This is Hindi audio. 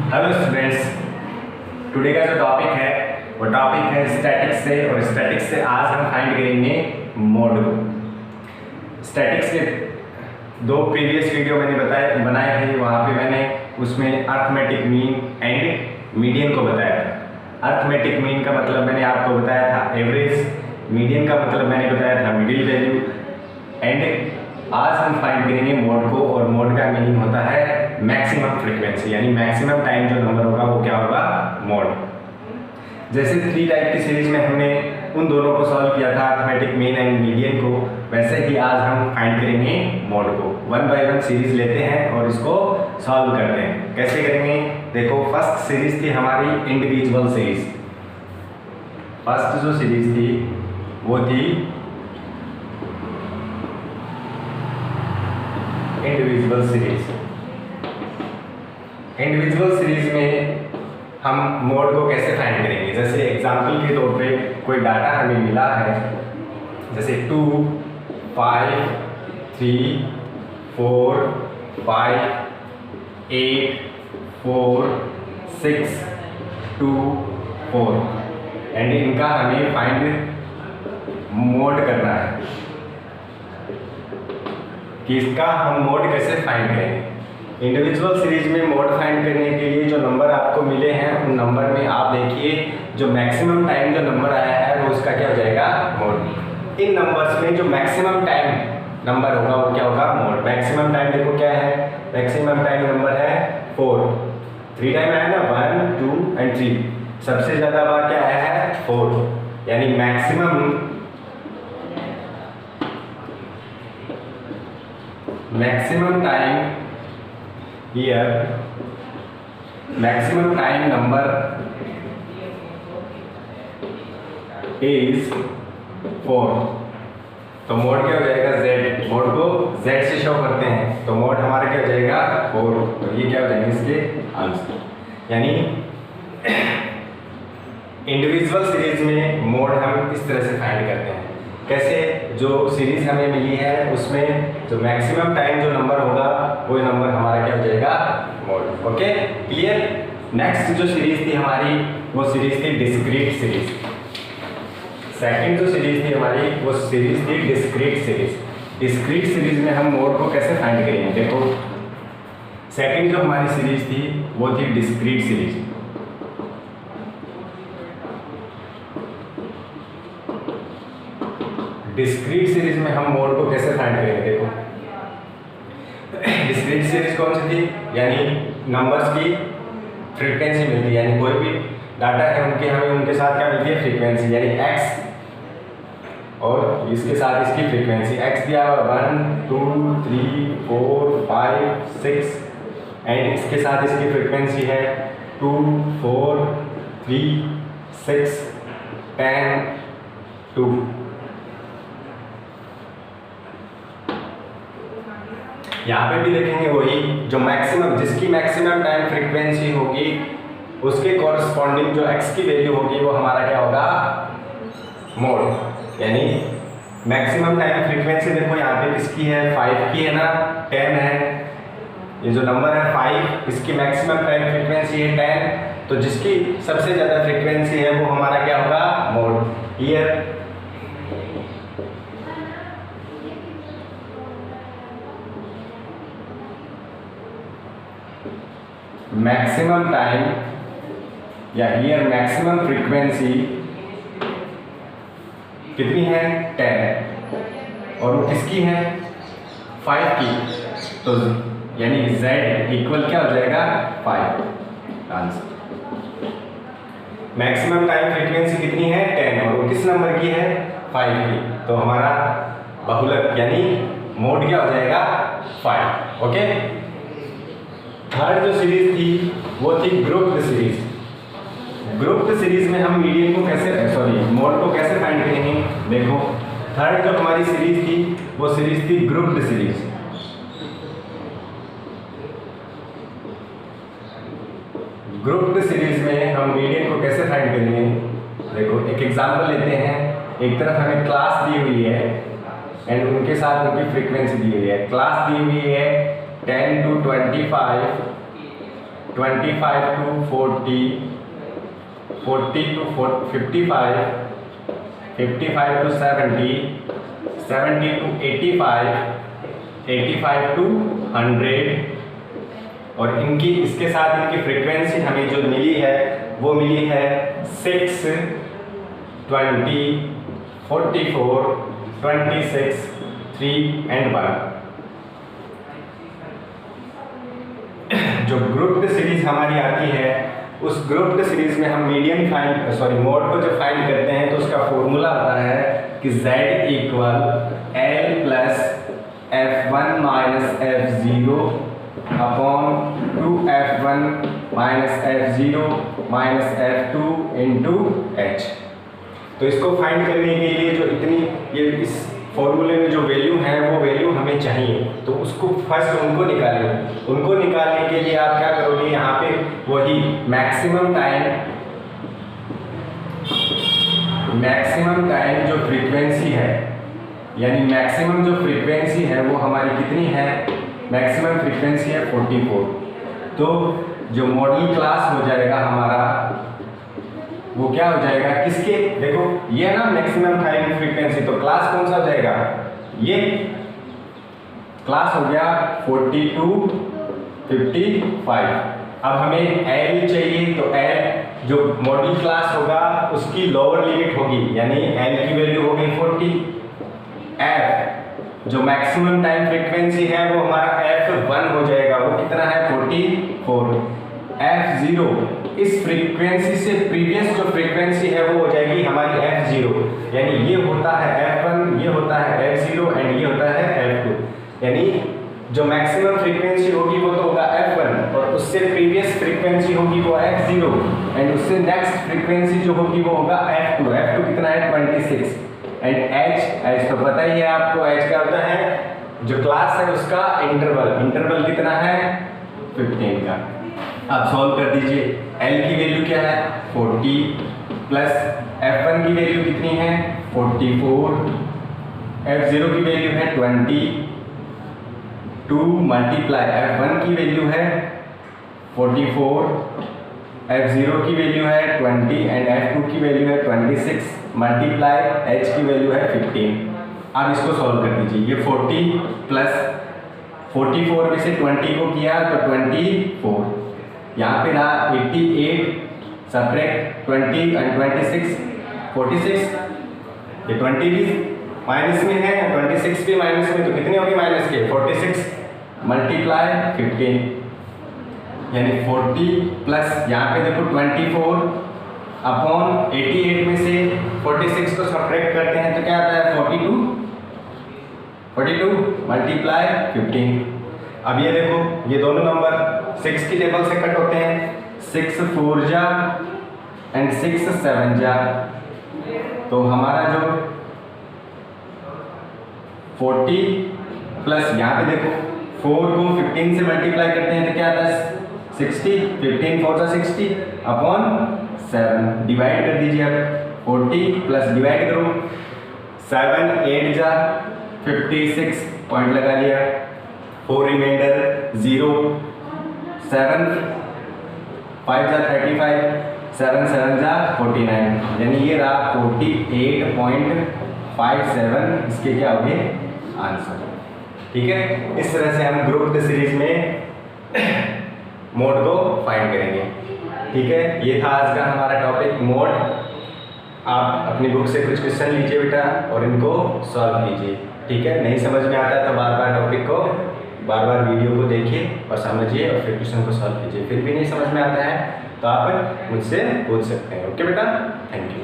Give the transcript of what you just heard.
हेलो स्टूडेंट्स, टुडे का जो टॉपिक है वो टॉपिक है स्टैटिक्स से। और स्टैटिक्स से आज हम फाइंड करेंगे मोड को। स्टैटिक्स के दो प्रीवियस वीडियो मैंने बनाए थे, वहाँ पे मैंने उसमें अर्थमेटिक मीन एंड मीडियन को बताया था। अर्थमेटिक मीन का मतलब मैंने आपको बताया था एवरेज, मीडियन का मतलब मैंने बताया था मिडिल वैल्यू, एंड आज हम फाइंड करेंगे मोड को। और मोड का मीनिंग होता है मैक्सिमम फ्रीक्वेंसी, यानी मैक्सिमम टाइम जो नंबर होगा वो क्या होगा, मोड। जैसे 3 टाइप की सीरीज में हमने उन दोनों को सॉल्व किया था, अर्थमेटिक मीन एंड मीडियन को, वैसे ही आज हम फाइंड करेंगे मोड को। 1 बाय 1 सीरीज लेते हैं और इसको सॉल्व करते हैं। कैसे करेंगे, देखो फर्स्ट सीरीज थी हमारी इंडिविजुअल सीरीज। फर्स्ट जो सीरीज थी वो थी इंडिविजुअल सीरीज। इंडिविजुअल सीरीज में हम मोड को कैसे फाइंड करेंगे। जैसे एग्जांपल के तौर पे कोई डाटा हमें मिला है, जैसे 2, 5, 3, 4, 5, 8, 4, 6, 2, 4 एंड इनका हमें फाइंड मोड करना है कि इसका हम मोड कैसे फाइंड करेंगे। इंडिविजुअल सीरीज में मोड फाइंड करने के लिए जो नंबर आपको मिले हैं उन नंबर में आप देखिए जो मैक्सिमम टाइम जो नंबर आया है वो उसका क्या हो जाएगा, मोड। इन नंबर्स में जो मैक्सिमम टाइम नंबर होगा वो क्या होगा, मोड। मैक्सिमम टाइम देखो क्या है, मैक्सिमम टाइम नंबर है 4। 3 टाइम आया ना, 1, 2 एंड 3। सबसे ज़्यादा बार क्या आया है, 4, यानी maximum time here maximum time number is 4। तो मोड क्या हो जाएगा, z। मोड को z से शो करते हैं तो मोड हमारा क्या हो जाएगा, 4। तो ये क्या हो जाएंगे इसके आंसर। यानी इंडिविजुअल सीरीज में मोड हम इस तरह से फाइंड करते हैं। कैसे, जो सीरीज हमें मिली है उसमें जो मैक्सिमम टाइम जो नंबर होगा वो नंबर हमारा क्या हो जाएगा, मोड। Okay, clear. नेक्स्ट जो सीरीज थी हमारी वो सीरीज थी डिस्क्रीट सीरीज। सेकंड जो सीरीज थी हमारी वो सीरीज थी डिस्क्रीट सीरीज। डिस्क्रीट सीरीज में हम मोड को कैसे फाइंड करेंगे, देखो सेकंड जो हमारी सीरीज थी वो थी डिस्क्रीट सीरीज। डिस्क्रीट सीरीज में हम मोड को कैसे फाइंड करेंगे, देखो डिस्क्रीट सीरीज कौन सी थी, यानी नंबर्स की फ्रीक्वेंसी मिलती है, यानी कोई भी डाटा है उनके हमें उनके साथ क्या मिलती है, फ्रीक्वेंसी, यानी x और इसके साथ इसकी फ्रीक्वेंसी। x दिया हुआ 1, 2, 3, 4, 5, 6 एंड इसके साथ इसकी फ्रीक्वेंसी है 2, 4, 3, 6, 10, 2। यहाँ पे भी देखेंगे वही जो मैक्सिमम, जिसकी मैक्सिमम टाइम फ्रीक्वेंसी होगी उसके कॉरस्पॉन्डिंग जो x की वैल्यू होगी वो हमारा क्या होगा, मोड। यानी मैक्सिमम टाइम फ्रीक्वेंसी देखो यहाँ पे किसकी है, 5 की है ना, 10 है। ये जो नंबर है 5, इसकी मैक्सिमम टाइम फ्रीक्वेंसी है 10, तो जिसकी सबसे ज़्यादा फ्रीक्वेंसी है वो हमारा क्या होगा, मोड। हियर मैक्सिमम टाइम या हियर मैक्सिमम फ्रीक्वेंसी कितनी है, 10, और वो किसकी है, 5 की। तो यानी z इक्वल क्या हो जाएगा, 5 आंसर। मैक्सिमम टाइम फ्रीक्वेंसी कितनी है, 10, और वो किस नंबर की है, 5 की। तो हमारा बहुलक यानी मोड क्या हो जाएगा, 5। ओके। थर्ड जो सीरीज थी वो थी ग्रुप्ड सीरीज। ग्रुप्ड सीरीज में हम मीडियन को कैसे, मोड को कैसे फाइंड करेंगे, देखो थर्ड जो हमारी सीरीज थी वो सीरीज थी ग्रुप्ड सीरीज। ग्रुप्ड सीरीज में हम मीडियन को कैसे फाइंड करेंगे, देखो एक एग्जांपल लेते हैं। एक तरफ हमें क्लास दी हुई है एंड उनके साथ उनकी फ्रीक्वेंसी दी हुई है। क्लास दी हुई है 10 to 25 25 to 40, 40 to 55, 55 to 70, 70 to 85, 85 to 100। और इनकी इसके साथ इनकी फ्रीक्वेंसी हमें जो मिली है वो मिली है 6, 20, 44, 26, 3 and 1। जो ग्रुप्ड सीरीज हमारी आती है उस ग्रुप्ड सीरीज में हम मीडियन मोड को जब फाइंड करते हैं तो उसका फॉर्मूला होता है कि Z equal L plus F1 minus F0 upon 2F1 minus F0 minus F2 into H। तो इसको फाइंड करने के लिए जो ये इस फॉर्मूले में जो वैल्यू है वो वैल्यू हमें चाहिए, तो उसको फर्स्ट उनको निकालने के लिए आप क्या करोगे, यहाँ पे वही मैक्सिमम टाइम जो फ्रीक्वेंसी है, यानी मैक्सिमम जो फ्रीक्वेंसी है वो हमारी कितनी है, मैक्सिमम फ्रीक्वेंसी है 44। तो जो मॉडल क्लास हो जाएगा हमारा वो क्या हो जाएगा, किसके, देखो ये ना मैक्सिमम टाइम फ्रीक्वेंसी, तो क्लास कौन सा हो जाएगा, ये क्लास हो गया 40 to 55। अब हमें L चाहिए, तो L जो मॉडल क्लास होगा उसकी लोअर लिमिट होगी, यानी L की वैल्यू होगी 40। F जो मैक्सिमम टाइम फ्रीक्वेंसी है वो हमारा F1 हो जाएगा, वो कितना है 44। F0 इस फ्रीक्वेंसी से प्रीवियस जो फ्रीक्वेंसी है वो हो जाएगी हमारी F0, यानी ये होता है F1, ये होता है F0 एंड ये होता है F2। यानी जो मैक्सिमम फ्रीक्वेंसी होगी वो तो होगा F1 और उससे प्रीवियस फ्रीक्वेंसी होगी वो F0 एंड उससे नेक्स्ट फ्रीक्वेंसी जो होगी वो होगा F2। F2 कितना है 26 एंड H तो पता ही है आपको, H का होता है जो क्लास है उसका इंटरवल कितना है 15 का। अब सॉल्व कर दीजिए, L की वैल्यू क्या है 40 प्लस F1 की वैल्यू कितनी है 44, F0 की वैल्यू है 20, 2 मल्टीप्लाई F1 की वैल्यू है 44, F0 की वैल्यू है 20 एंड F2 की वैल्यू है 26 मल्टीप्लाई H की वैल्यू है 15। अब इसको सॉल्व कर दीजिए, ये 40 प्लस 44 में से 20 को किया तो 24, यहाँ पे रहा 88 सब्ट्रैक्ट 20 एंड 26 46, ये 20 भी माइनस में है 26 भी माइनस में, तो कितने होगी माइनस के 46 मल्टीप्लाई 15, यानी 40 प्लस यहाँ पे देखो 24 अपॉन 88 में से 46 को सब्ट्रैक्ट करते हैं तो क्या आता है 42 मल्टीप्लाई 15। अब ये देखो ये दोनों नंबर 6 की टेबल से कट होते हैं, 6 4 जा एंड 6 7 जा, तो हमारा जो 40 प्लस यहाँ पे देखो 4 को 15 से मल्टीप्लाई करते हैं तो क्या आता है 60, 15 4 जा 60 अपॉन 7, डिवाइड कर दीजिए। अब 40 प्लस डिवाइड करो 7 8 जा 56 पॉइंट लगा लिया, 4 रिमाइंडर 0, 7 5 जा 35, 7 7 जा 49, यानी ये रहा 48.57 इसके क्या हो गए आंसर। ठीक है, इस तरह से हम ग्रुप सीरीज में मोड को फाइंड करेंगे। ठीक है, ये था आज का हमारा टॉपिक मोड। आप अपनी बुक से कुछ क्वेश्चन लीजिए बेटा और इनको सॉल्व कीजिए। ठीक है, नहीं समझ में आता है तो बार बार टॉपिक को बार वीडियो को देखिए और समझिए और फिर क्वेश्चन को सॉल्व कीजिए। फिर भी नहीं समझ में आता है तो आप मुझसे पूछ सकते हैं। ओके बेटा, थैंक यू।